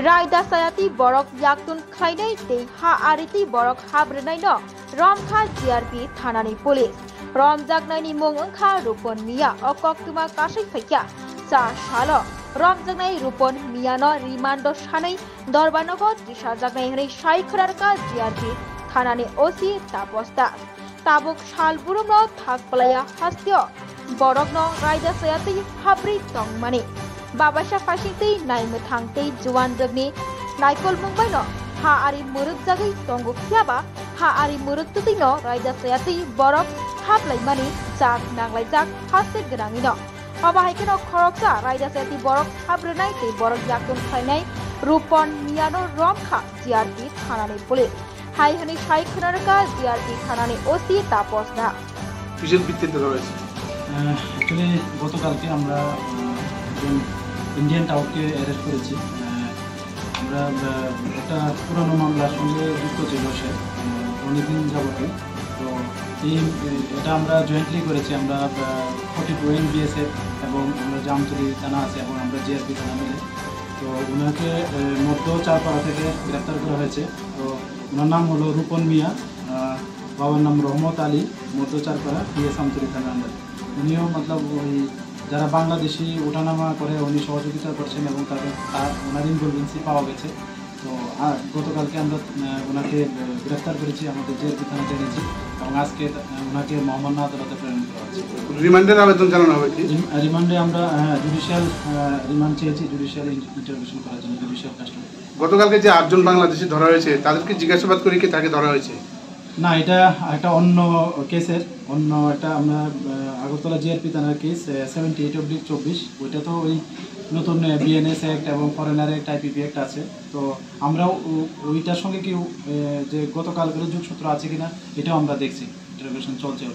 Raida sayati borok yaktun khainai tei ha ariti borok habrnai no Romkha GRP thanani police Romjaknaini mung wngkha Rupon Mia okok tuma kasai faikya sa salo Romjaknai Rupon Mia no rimando sanai Dorbanogo dishajaknai hnai saikhorarka GRP thanani OC taposta tabuk salburum no thakplaya hastyo borok no raida sayati habri tongmani Babasha Fashingtei naimwe thangtei juwan jagni naikol mungbai no ha ari muruk jagai tongo khiaba ha ari muruk tuti no raida sayati borok haplai mani jak nanglai jak haste grangi no Pabahai no khoroksa raida sayati borok habrnai tei borok yaktum khainai Rupon Miano Romkha GRP thanani police hai hani sai khonarka GRP thanani OC tapos na কিসের ভিত্তিতে ধরা হয়েছে actually গতকালকে আমরা Indian টাউনকে arrest করেছি আমরা একটা পুরনো মামলার সঙ্গে যুক্ত ছিল সে অনেকদিন যাবতীয় তো এটা আমরা জয়েন্টলি করেছি আমরা 42 বিএসএফ এবং আমরা জামতলি থানা আছে এবং আমরা জিআরপি থানা মিলে তো ওনাকে মধ্য চারপাড়া থেকে গ্রেপ্তার করা হয়েছে তো ওনার নাম হলো রূপন মিয়া বাবার নাম রহমত আলী মধ্য চারপাড়া পিএস আমতলি থানা আন্ডার উনিও মতলব ওই যারা বাংলাদেশি ওঠানামা করে উনি সহযোগিতা করছেন এবং ওনার ইনভলভেন্সি পাওয়া গেছে তো গতকালকে আমরা ওনাকে গ্রেফতার করেছি আমাদের জিআরপি থানাতে এনেছি এবং আজকে ওনাকে মহামান্য আদালতে প্রেরণ করা হচ্ছে রিমান্ডের আবেদন জানানো হবে কি রিমান্ডে আমরা জুডিশিয়াল রিমান্ড চেয়েছি জুডিশিয়াল ইন্টারভিউশন করার জন্য জুডিশিয়াল কাস্টডি গতকালকে যে 8 জন বাংলাদেশি ধরা হয়েছে তাদেরকে জিজ্ঞাসাবাদ করে কি তাকে ধরা হয়েছে না এটা একটা অন্য কেসের অন্য একটা আমরা আগরতলা জিআরপি থানার কেস 78/24 ওইটা তো ওই নতুন বিএনএস অ্যাক্ট এবং ফরেনার অ্যাক্ট আইপিপি অ্যাক্ট আছে তো আমরাও ওইটার সঙ্গে কি যে গতকালকের যোগসূত্র আছে কিনা এটাও আমরা দেখছি ইন্টারভিউশন চলছে